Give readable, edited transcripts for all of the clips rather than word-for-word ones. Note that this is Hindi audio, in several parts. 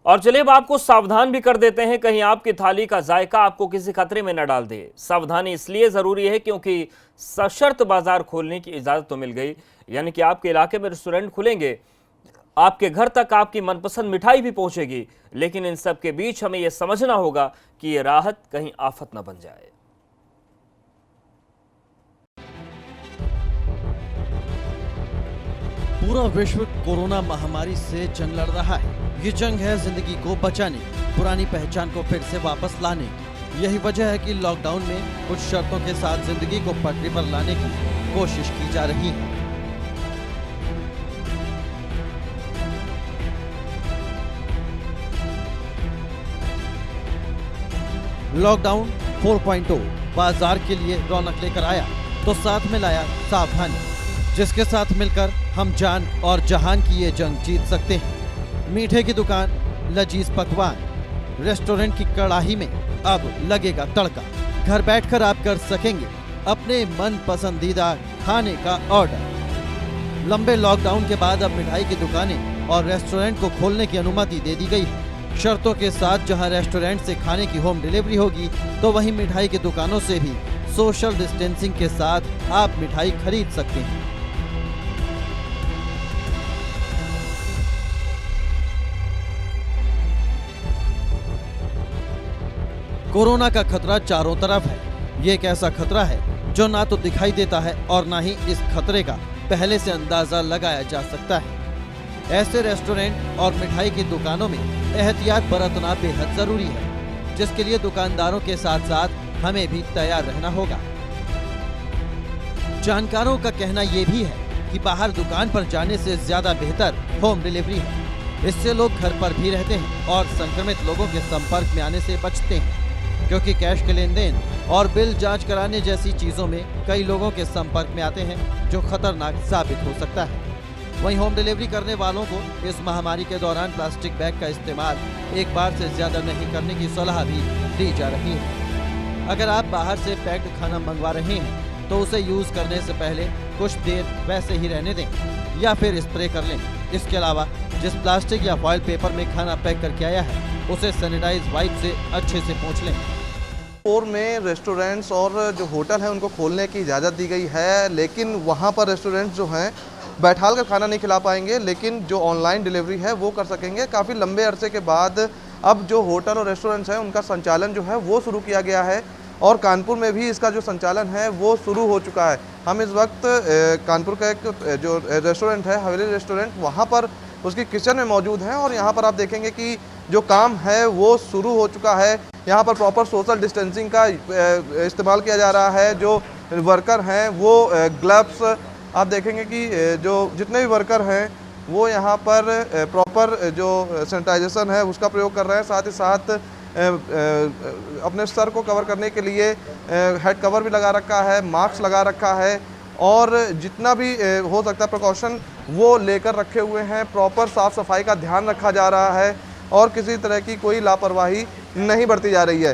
और चलिए अब आपको सावधान भी कर देते हैं, कहीं आपकी थाली का जायका आपको किसी खतरे में न डाल दे। सावधानी इसलिए जरूरी है क्योंकि सशर्त बाजार खोलने की इजाजत तो मिल गई, यानी कि आपके इलाके में रेस्टोरेंट खुलेंगे, आपके घर तक आपकी मनपसंद मिठाई भी पहुंचेगी। लेकिन इन सब के बीच हमें यह समझना होगा कि यह राहत कहीं आफत न बन जाए। पूरा विश्व कोरोना महामारी से जंग लड़ रहा है। ये जंग है जिंदगी को बचाने, पुरानी पहचान को फिर से वापस लाने की। यही वजह है कि लॉकडाउन में कुछ शर्तों के साथ जिंदगी को पटरी पर लाने की कोशिश की जा रही है। लॉकडाउन 4.0 बाजार के लिए रौनक लेकर आया तो साथ में लाया सावधानी, जिसके साथ मिलकर हम जान और जहान की ये जंग जीत सकते हैं। मीठे की दुकान, लजीज पकवान, रेस्टोरेंट की कड़ाही में अब लगेगा तड़का। घर बैठकर आप कर सकेंगे अपने मन पसंदीदा खाने का ऑर्डर। लंबे लॉकडाउन के बाद अब मिठाई की दुकानें और रेस्टोरेंट को खोलने की अनुमति दे दी गई है। शर्तों के साथ जहां रेस्टोरेंट से खाने की होम डिलीवरी होगी, तो वहीं मिठाई की दुकानों से भी सोशल डिस्टेंसिंग के साथ आप मिठाई खरीद सकते हैं। कोरोना का खतरा चारों तरफ है। ये एक ऐसा खतरा है जो ना तो दिखाई देता है और ना ही इस खतरे का पहले से अंदाजा लगाया जा सकता है। ऐसे रेस्टोरेंट और मिठाई की दुकानों में एहतियात बरतना बेहद जरूरी है, जिसके लिए दुकानदारों के साथ साथ हमें भी तैयार रहना होगा। जानकारों का कहना यह भी है कि बाहर दुकान पर जाने से ज्यादा बेहतर होम डिलीवरी है। इससे लोग घर पर भी रहते हैं और संक्रमित लोगों के संपर्क में आने से बचते हैं, क्योंकि कैश के लेन देन और बिल जांच कराने जैसी चीजों में कई लोगों के संपर्क में आते हैं, जो खतरनाक साबित हो सकता है। वहीं होम डिलीवरी करने वालों को इस महामारी के दौरान प्लास्टिक बैग का इस्तेमाल एक बार से ज्यादा नहीं करने की सलाह भी दी जा रही है। अगर आप बाहर से पैक्ड खाना मंगवा रहे हैं तो उसे यूज करने से पहले कुछ देर वैसे ही रहने दें या फिर स्प्रे कर लें। इसके अलावा जिस प्लास्टिक या फॉइल पेपर में खाना पैक करके आया है, उसे सैनिटाइज वाइप से अच्छे से पोंछ लें। और में रेस्टोरेंट्स और जो होटल हैं उनको खोलने की इजाज़त दी गई है, लेकिन वहाँ पर रेस्टोरेंट्स जो हैं बैठाल कर खाना नहीं खिला पाएंगे, लेकिन जो ऑनलाइन डिलीवरी है वो कर सकेंगे। काफ़ी लंबे अरसे के बाद अब जो होटल और रेस्टोरेंट्स हैं उनका संचालन जो है वो शुरू किया गया है और कानपुर में भी इसका जो संचालन है वो शुरू हो चुका है। हम इस वक्त कानपुर का एक जो रेस्टोरेंट है, हवेली रेस्टोरेंट, वहाँ पर उसकी किचन में मौजूद हैं और यहाँ पर आप देखेंगे कि जो काम है वो शुरू हो चुका है। यहाँ पर प्रॉपर सोशल डिस्टेंसिंग का इस्तेमाल किया जा रहा है। जो वर्कर हैं वो ग्लव्स, आप देखेंगे कि जो जितने भी वर्कर हैं वो यहाँ पर प्रॉपर जो सैनिटाइजेशन है उसका प्रयोग कर रहे हैं। साथ ही साथ अपने सर को कवर करने के लिए हेड कवर भी लगा रखा है, मास्क लगा रखा है और जितना भी हो सकता है प्रिकॉशन वो लेकर रखे हुए हैं। प्रॉपर साफ़ सफाई का ध्यान रखा जा रहा है और किसी तरह की कोई लापरवाही नहीं बरती जा रही है।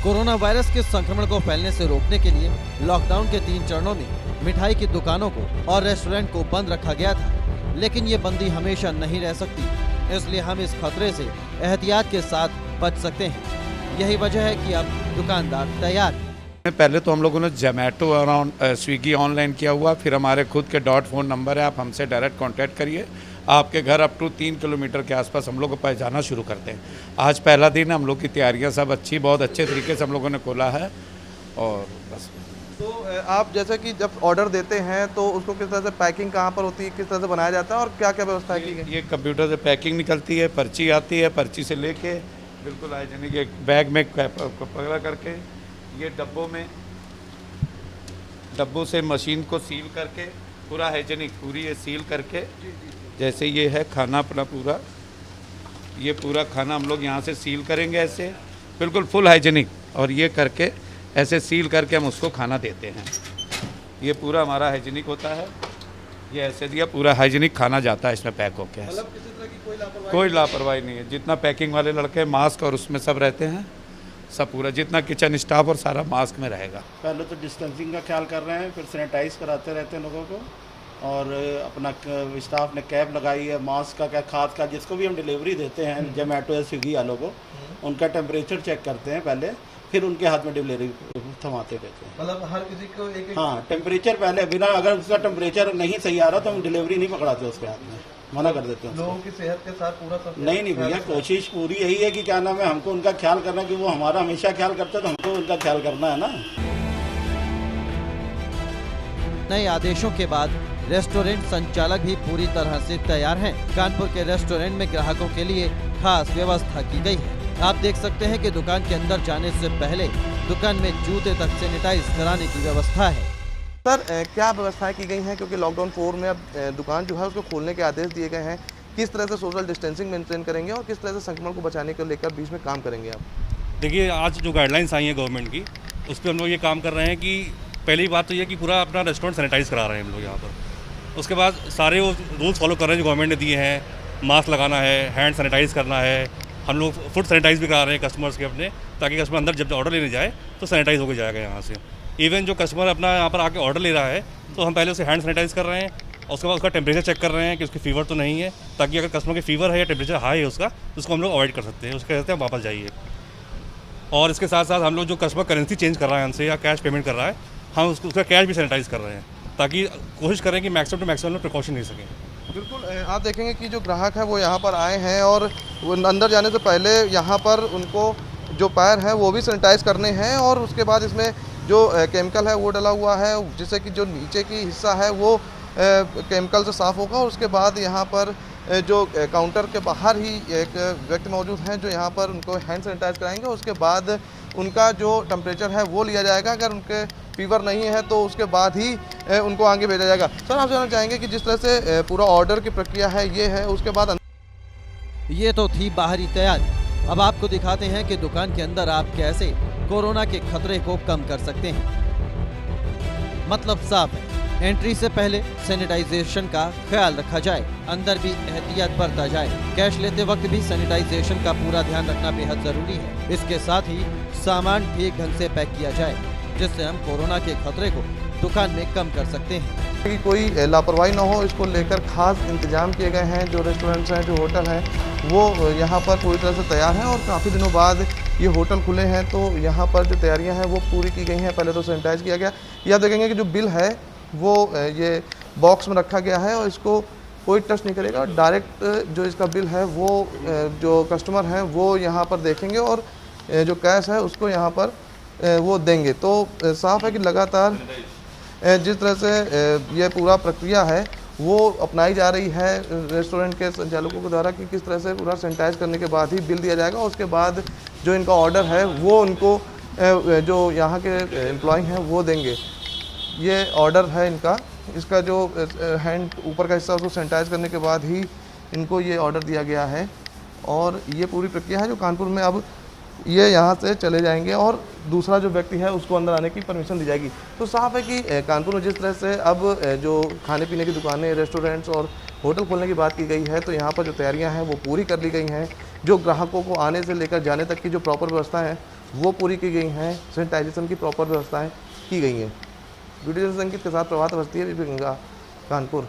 कोरोना वायरस के संक्रमण को फैलने से रोकने के लिए लॉकडाउन के 3 चरणों में मिठाई की दुकानों को और रेस्टोरेंट को बंद रखा गया था, लेकिन ये बंदी हमेशा नहीं रह सकती। इसलिए हम इस खतरे से एहतियात के साथ बच सकते हैं। यही वजह है कि अब दुकानदार तैयार हैं। पहले तो हम लोगों ने जोमेटो और स्विगी ऑनलाइन किया हुआ, फिर हमारे खुद के डॉट फोन नंबर है, आप हमसे डायरेक्ट कांटेक्ट करिए। आपके घर अप टू 3 किलोमीटर के आसपास हम लोग को पहुँचाना शुरू करते हैं। आज पहला दिन, हम लोग की तैयारियां सब अच्छी, बहुत अच्छे तरीके से हम लोगों ने खोला है। और बस तो आप जैसे कि जब ऑर्डर देते हैं तो उसको किस तरह से पैकिंग कहाँ पर होती है, किस तरह से बनाया जाता है और क्या क्या व्यवस्था की गई? ये कंप्यूटर से पैकिंग निकलती है, पर्ची आती है, पर्ची से लेके बिल्कुल हाइजीनिक एक बैग में पकड़ा करके ये डब्बों से मशीन को सील करके पूरा हाइजीनिक पूरी ये सील करके, जैसे ये है खाना अपना पूरा, ये पूरा खाना हम लोग यहाँ से सील करेंगे ऐसे बिल्कुल फुल हाइजीनिक, और ये करके ऐसे सील करके हम उसको खाना देते हैं। ये पूरा हमारा हाइजीनिक होता है, ये ऐसे दिया पूरा हाइजीनिक खाना जाता है इसमें पैक होके। मतलब किसी तरह की कोई लापरवाही नहीं है। जितना पैकिंग वाले लड़के मास्क और उसमें सब रहते हैं, सब पूरा जितना किचन स्टाफ और सारा मास्क में रहेगा। पहले तो डिस्टेंसिंग का ख्याल कर रहे हैं, फिर सैनिटाइज कराते रहते हैं लोगों को, और अपना स्टाफ ने कैप लगाई है, मास्क का क्या, खाद का, जिसको भी हम डिलीवरी देते हैं जोमेटो या स्विगी वालों को, उनका टेम्परेचर चेक करते हैं पहले, फिर उनके हाथ में डिलीवरी थमाते रहते हैं। मतलब हर किसी को एक हाँ, टेम्परेचर पहले, बिना अगर उसका टेम्परेचर नहीं सही आ रहा तो हम डिलीवरी नहीं पकड़ाते उसके हाथ में, मना कर देते हैं। लोगों की सेहत के साथ पूरा सब नहीं भैया, कोशिश पूरी यही है कि क्या नाम है, हमको उनका ख्याल करना, कि वो हमारा हमेशा ख्याल करते हैं तो हमको उनका ख्याल करना है ना। नए आदेशों के बाद रेस्टोरेंट संचालक भी पूरी तरह से तैयार हैं। कानपुर के रेस्टोरेंट में ग्राहकों के लिए खास व्यवस्था की गई है। आप देख सकते हैं कि दुकान के अंदर जाने से पहले दुकान में जूते तक सैनिटाइज कराने की व्यवस्था है। सर क्या व्यवस्थाएं की गई हैं, क्योंकि लॉकडाउन 4 में अब दुकान जो है उसको खोलने के आदेश दिए गए हैं, किस तरह से सोशल डिस्टेंसिंग मेंटेन करेंगे और किस तरह से संक्रमण को बचाने को लेकर बीच में काम करेंगे आप? देखिए, आज जो गाइडलाइंस आई हैं गवर्नमेंट की, उस पर हम लोग ये काम कर रहे हैं कि पहली बात तो ये कि पूरा अपना रेस्टोरेंट सैनिटाइज करा रहे हैं हम लोग यहाँ पर। उसके बाद सारे वो रूल्स फॉलो कर रहे हैं जो गवर्नमेंट ने दिए हैं, मास्क लगाना है, हैंड सैनिटाइज करना है, हम लोग फूड सैनिटाइज भी करा रहे हैं कस्टमर्स के अपने, ताकि कस्टमर अंदर जब ऑर्डर लेने जाए तो सैनिटाइज होकर जाएगा यहाँ से। इवन जो कस्टमर अपना यहाँ पर आके ऑर्डर ले रहा है तो हम पहले उसे हैंड सैनिटाइज कर रहे हैं और उसके बाद उसका टेम्परेचर चेक कर रहे हैं कि उसकी फीवर तो नहीं है, ताकि अगर कस्टमर की फीवर है या टेम्परेचर हाई है उसका, तो उसको हम लोग अवॉइड कर सकते हैं, उसके कहते हैं वापस जाइए। और इसके साथ साथ हम लोग जो कस्टमर करेंसी चेंज कर रहा है हमसे या कैश पेमेंट कर रहा है, हम उसका कैश भी सैनिटाइज कर रहे हैं, ताकि कोशिश करें कि मैक्सिमम टू मैक्सिमम प्रिकॉशन ले सकें। बिल्कुल, आप देखेंगे कि जो ग्राहक है वो यहाँ पर आए हैं और वो अंदर जाने से पहले यहाँ पर उनको जो पैर हैं वो भी सैनिटाइज करने हैं, और उसके बाद इसमें जो केमिकल है वो डला हुआ है, जिससे कि जो नीचे की हिस्सा है वो केमिकल से साफ़ होगा। और उसके बाद यहाँ पर जो काउंटर के बाहर ही एक व्यक्ति मौजूद हैं जो यहाँ पर उनको हैंड सैनिटाइज कराएंगे। उसके बाद उनका जो टेम्परेचर है वो लिया जाएगा, अगर उनके फीवर नहीं है तो उसके बाद ही उनको आगे भेजा जाएगा। सर, आप जानना चाहेंगे कि जिस तरह से पूरा ऑर्डर की प्रक्रिया है ये है, उसके बाद ये तो थी बाहरी तैयारी। अब आपको दिखाते हैं कि दुकान के अंदर आप कैसे कोरोना के खतरे को कम कर सकते हैं। मतलब साफ है, एंट्री से पहले सैनिटाइजेशन का ख्याल रखा जाए, अंदर भी एहतियात बरता जाए, कैश लेते वक्त भी सैनिटाइजेशन का पूरा ध्यान रखना बेहद जरूरी है। इसके साथ ही सामान ठीक ढंग से पैक किया जाए, जिससे हम कोरोना के खतरे को दुकान में कम कर सकते हैं। कि कोई लापरवाही ना हो, इसको लेकर खास इंतजाम किए गए हैं। जो रेस्टोरेंट्स हैं, जो होटल हैं, वो यहाँ पर पूरी तरह से तैयार हैं और काफ़ी दिनों बाद ये होटल खुले हैं, तो यहाँ पर जो तैयारियाँ हैं वो पूरी की गई हैं। पहले तो सैनिटाइज किया गया। ये आप देखेंगे कि जो बिल है वो ये बॉक्स में रखा गया है और इसको कोई टच नहीं करेगा। डायरेक्ट जो इसका बिल है वो जो कस्टमर हैं वो यहाँ पर देखेंगे और जो कैश है उसको यहाँ पर वो देंगे। तो साफ है कि लगातार जिस तरह से ये पूरा प्रक्रिया है वो अपनाई जा रही है रेस्टोरेंट के संचालकों के द्वारा, कि किस तरह से पूरा सैनिटाइज करने के बाद ही बिल दिया जाएगा। उसके बाद जो इनका ऑर्डर है वो उनको जो यहाँ के एम्प्लॉय हैं वो देंगे। ये ऑर्डर है इनका, इसका जो हैंड ऊपर का हिस्सा उसको सैनिटाइज करने के बाद ही इनको ये ऑर्डर दिया गया है। और ये पूरी प्रक्रिया है जो कानपुर में अब ये यहाँ से चले जाएंगे और दूसरा जो व्यक्ति है उसको अंदर आने की परमिशन दी जाएगी। तो साफ है कि कानपुर में जिस तरह से अब जो खाने पीने की दुकानें, रेस्टोरेंट्स और होटल खोलने की बात की गई है, तो यहाँ पर जो तैयारियाँ हैं वो पूरी कर ली गई हैं। जो ग्राहकों को आने से लेकर जाने तक की जो प्रॉपर व्यवस्था है वो पूरी की गई हैं। सैनिटाइजेशन की प्रॉपर व्यवस्थाएँ की गई हैं। वीडियो संगीत के साथ प्रभात अवस्थी है, गंगा, कानपुर।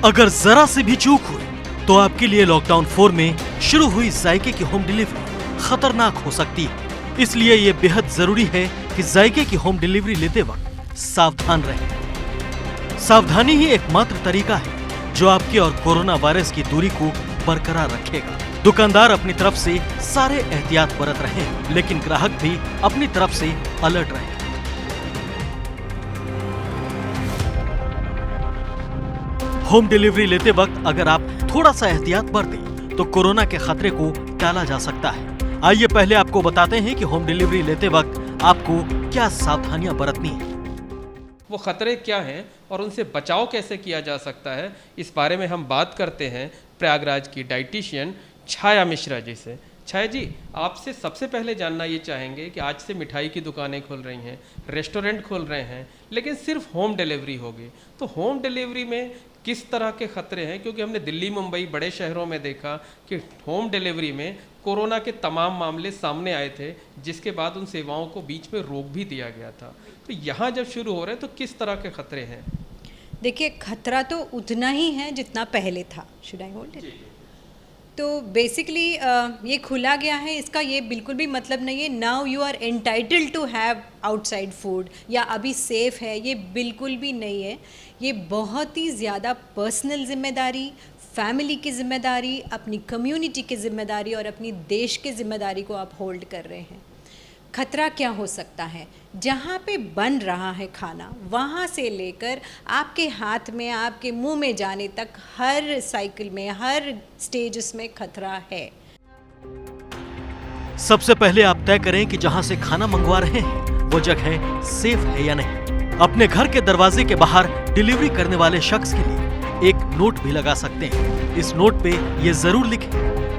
अगर जरा से भी चूक हुई तो आपके लिए लॉकडाउन 4 में शुरू हुई जायके की होम डिलीवरी खतरनाक हो सकती है। इसलिए ये बेहद जरूरी है कि जायके की होम डिलीवरी लेते वक्त सावधान रहें। सावधानी ही एकमात्र तरीका है जो आपके और कोरोना वायरस की दूरी को बरकरार रखेगा। दुकानदार अपनी तरफ से सारे एहतियात बरत रहे हैं, लेकिन ग्राहक भी अपनी तरफ से अलर्ट रहे। होम डिलीवरी लेते वक्त अगर आप थोड़ा सा एहतियात बरतें तो कोरोना के खतरे को टाला जा सकता है। आइए पहले आपको बताते हैं कि होम डिलीवरी लेते वक्त आपको क्या सावधानियां बरतनी है। वो खतरे क्या हैं और उनसे बचाव कैसे किया जा सकता है, इस बारे में हम बात करते हैं प्रयागराज की डाइटिशियन छाया मिश्रा जी से। छाया जी, आपसे सबसे पहले जानना ये चाहेंगे कि आज से मिठाई की दुकानें खुल रही हैं, रेस्टोरेंट खुल रहे हैं, लेकिन सिर्फ होम डिलीवरी होगी, तो होम डिलीवरी में किस तरह के खतरे हैं? क्योंकि हमने दिल्ली, मुंबई, बड़े शहरों में देखा कि होम डिलीवरी में कोरोना के तमाम मामले सामने आए थे, जिसके बाद उन सेवाओं को बीच में रोक भी दिया गया था। तो यहाँ जब शुरू हो रहे हैं तो किस तरह के खतरे हैं? देखिए, खतरा तो उतना ही है जितना पहले था। Should I hold it? तो बेसिकली ये खुला गया है, इसका ये बिल्कुल भी मतलब नहीं है now you are entitled to have outside food या अभी सेफ़ है, ये बिल्कुल भी नहीं है। ये बहुत ही ज़्यादा पर्सनल जिम्मेदारी, फैमिली की जिम्मेदारी, अपनी कम्युनिटी की जिम्मेदारी और अपनी देश की जिम्मेदारी को आप होल्ड कर रहे हैं। खतरा क्या हो सकता है? जहाँ पे बन रहा है खाना, वहाँ से लेकर आपके हाथ में, आपके मुंह में जाने तक हर साइकिल में, हर स्टेज में खतरा है। सबसे पहले आप तय करें कि जहां से खाना मंगवा रहे हैं वो जगह सेफ है या नहीं। अपने घर के दरवाजे के बाहर डिलीवरी करने वाले शख्स के लिए एक नोट भी लगा सकते हैं। इस नोट पे ये जरूर लिखें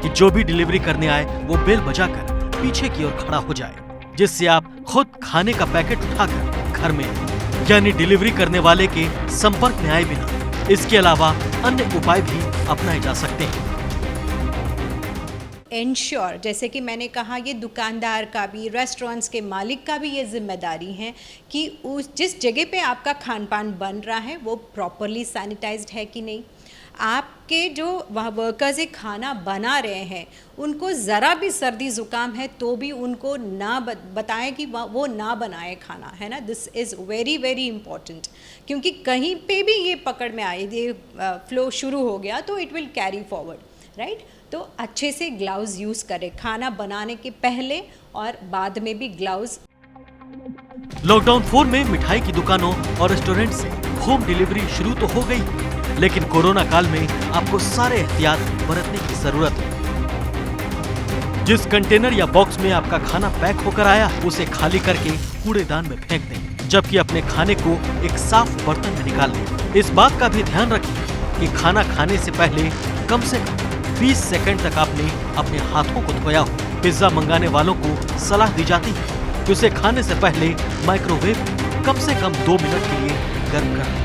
कि जो भी डिलीवरी करने आए वो बेल बजाकर पीछे की ओर खड़ा हो जाए, जिससे आप खुद खाने का पैकेट उठाकर घर में, यानी डिलीवरी करने वाले के संपर्क में आए बिना। इसके अलावा अन्य उपाय भी अपनाए जा सकते हैं। एंश्योर, जैसे कि मैंने कहा, ये दुकानदार का भी, रेस्टोरेंट्स के मालिक का भी ये जिम्मेदारी है कि उस जिस जगह पे आपका खान पान बन रहा है वो प्रॉपरली सैनिटाइज्ड है कि नहीं। आपके जो वहाँ वर्कर्स एक खाना बना रहे हैं उनको ज़रा भी सर्दी ज़ुकाम है तो भी उनको ना बताएं कि वो ना बनाए खाना, है ना। This is very very important, क्योंकि कहीं पे भी ये पकड़ में आए, ये फ्लो शुरू हो गया तो it will carry forward, right. तो अच्छे से ग्लव्स यूज़ करें खाना बनाने के पहले और बाद में भी ग्लव्स। लॉकडाउन 4 में मिठाई की दुकानों और रेस्टोरेंट से होम डिलीवरी शुरू तो हो गई, लेकिन कोरोना काल में आपको सारे एहतियात बरतने की जरूरत है। जिस कंटेनर या बॉक्स में आपका खाना पैक होकर आया उसे खाली करके कूड़ेदान में फेंक दें, जबकि अपने खाने को एक साफ बर्तन में निकाल लें। इस बात का भी ध्यान रखें कि खाना खाने से पहले कम से कम 20 सेकंड तक आपने अपने हाथों को धोया हो। पिज्जा मंगाने वालों को सलाह दी जाती है कि उसे खाने से पहले माइक्रोवेव कम से कम 2 मिनट के लिए गर्म कर लें।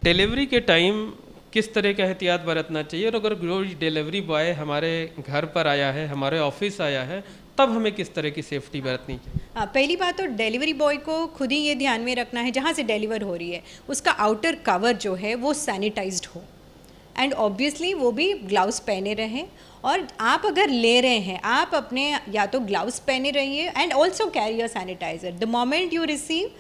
डिलीवरी के टाइम किस तरह का एहतियात बरतना चाहिए, और अगर कोई डिलीवरी बॉय हमारे घर पर आया है, हमारे ऑफिस आया है, तब हमें किस तरह की सेफ्टी बरतनी चाहिए? पहली बात तो डिलीवरी बॉय को खुद ही ये ध्यान में रखना है जहाँ से डिलीवर हो रही है उसका आउटर कवर जो है वो सैनिटाइज्ड हो, एंड ऑब्वियसली वो भी ग्लव्स पहने रहें। और आप अगर ले रहे हैं, आप अपने या तो ग्लव्स पहने रहिए and also carry a sanitiser the moment you receive.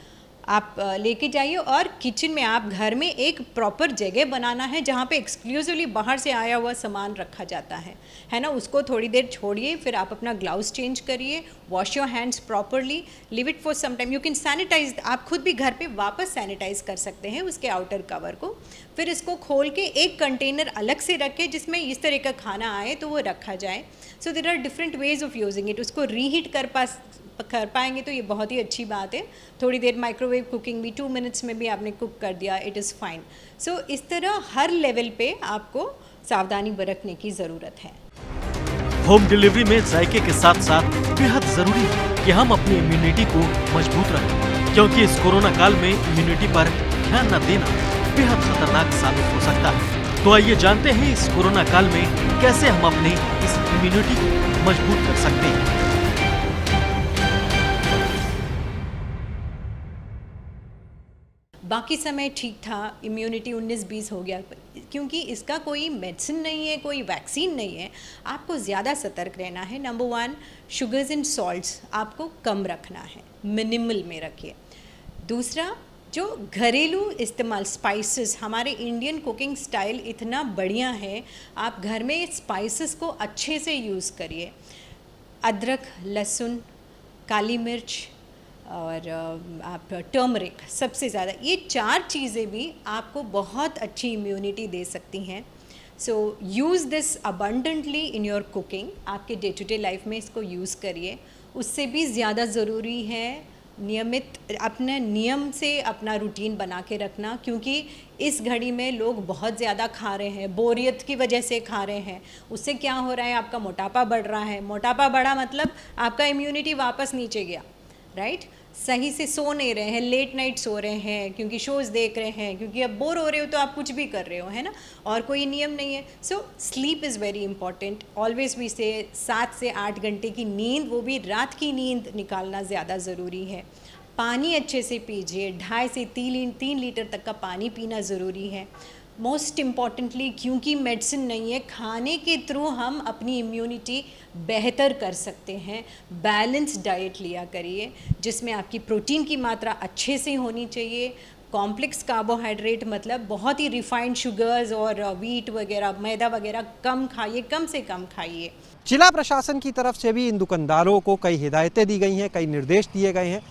आप लेके जाइए, और किचन में आप घर में एक प्रॉपर जगह बनाना है जहाँ पे एक्सक्लूसिवली बाहर से आया हुआ सामान रखा जाता है ना। उसको थोड़ी देर छोड़िए, फिर आप अपना ग्लव्स चेंज करिए, wash your hands properly, leave it for some time. You can sanitise, आप खुद भी घर पे वापस सैनिटाइज कर सकते हैं उसके आउटर कवर को। फिर इसको खोल के एक कंटेनर अलग से रखें जिसमें इस तरह का खाना आए तो वो रखा जाए। So there are different ways of using it. उसको रीहीट कर पाएंगे तो ये बहुत ही अच्छी बात है। थोड़ी देर माइक्रोवेव कुकिंग भी 2 मिनट्स में भी आपने कुक कर दिया, इट इज़ फाइन। सो इस तरह हर लेवल पे आपको सावधानी बरतने की ज़रूरत है। होम डिलीवरी में जायके के साथ साथ बेहद जरूरी है कि हम अपनी इम्यूनिटी को मजबूत रखें, क्योंकि इस कोरोना काल में इम्यूनिटी पर ध्यान न देना बेहद खतरनाक साबित हो सकता है। तो आइए जानते हैं इस कोरोना काल में कैसे हम अपने इस इम्यूनिटी को मजबूत कर सकते हैं। बाकी समय ठीक था, इम्यूनिटी 19-20 हो गया, क्योंकि इसका कोई मेडिसिन नहीं है, कोई वैक्सीन नहीं है। आपको ज़्यादा सतर्क रहना है। नंबर 1, शुगर्स एंड सॉल्ट्स आपको कम रखना है, मिनिमल में रखिए। दूसरा, जो घरेलू इस्तेमाल स्पाइसेस, हमारे इंडियन कुकिंग स्टाइल इतना बढ़िया है, आप घर में स्पाइसेस को अच्छे से यूज़ करिए। अदरक, लहसुन, काली मिर्च और आप टर्मरिक, सबसे ज़्यादा ये 4 चीज़ें भी आपको बहुत अच्छी इम्यूनिटी दे सकती हैं। So use this abundantly in your cooking. आपके डे टू डे लाइफ में इसको यूज़ करिए। उससे भी ज़्यादा ज़रूरी है नियमित अपने नियम से अपना रूटीन बना के रखना, क्योंकि इस घड़ी में लोग बहुत ज़्यादा खा रहे हैं, बोरियत की वजह से खा रहे हैं। उससे क्या हो रहा है, आपका मोटापा बढ़ रहा है। मोटापा बढ़ा मतलब आपका इम्यूनिटी वापस नीचे गया, राइट। सही से सो नहीं रहे हैं, लेट नाइट सो रहे हैं क्योंकि शोज़ देख रहे हैं, क्योंकि अब बोर हो रहे हो तो आप कुछ भी कर रहे हो, है ना, और कोई नियम नहीं है। So sleep is very important. Always भी से 7 से 8 घंटे की नींद, वो भी रात की नींद निकालना ज़्यादा ज़रूरी है। पानी अच्छे से पीजिए, 2.5 से 3 लीटर तक का पानी पीना ज़रूरी है। मोस्ट इम्पॉर्टेंटली, क्योंकि मेडिसिन नहीं है, खाने के थ्रू हम अपनी इम्यूनिटी बेहतर कर सकते हैं। बैलेंस्ड डाइट लिया करिए, जिसमें आपकी प्रोटीन की मात्रा अच्छे से होनी चाहिए। कॉम्प्लेक्स कार्बोहाइड्रेट मतलब बहुत ही रिफाइंड शुगर्स और वीट वगैरह, मैदा वगैरह कम खाइए, कम से कम खाइए। जिला प्रशासन की तरफ से भी इन दुकानदारों को कई हिदायतें दी गई हैं, कई निर्देश दिए गए हैं।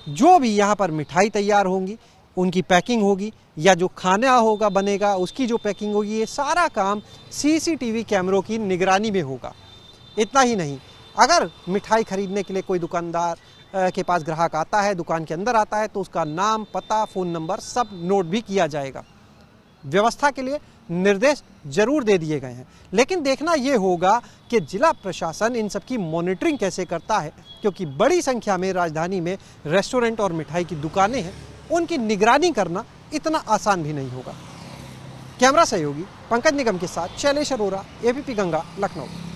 जो भी यहाँ पर मिठाई तैयार होंगी, उनकी पैकिंग होगी, या जो खाना होगा बनेगा उसकी जो पैकिंग होगी, ये सारा काम CCTV कैमरों की निगरानी में होगा। इतना ही नहीं, अगर मिठाई खरीदने के लिए कोई दुकानदार के पास ग्राहक आता है, दुकान के अंदर आता है, तो उसका नाम, पता, फ़ोन नंबर सब नोट भी किया जाएगा। व्यवस्था के लिए निर्देश जरूर दे दिए गए हैं, लेकिन देखना ये होगा कि जिला प्रशासन इन सब की मॉनिटरिंग कैसे करता है, क्योंकि बड़ी संख्या में राजधानी में रेस्टोरेंट और मिठाई की दुकानें हैं, उनकी निगरानी करना इतना आसान भी नहीं होगा। कैमरा सहयोगी पंकज निगम के साथ शैलेश अरोरा, ABP गंगा, लखनऊ।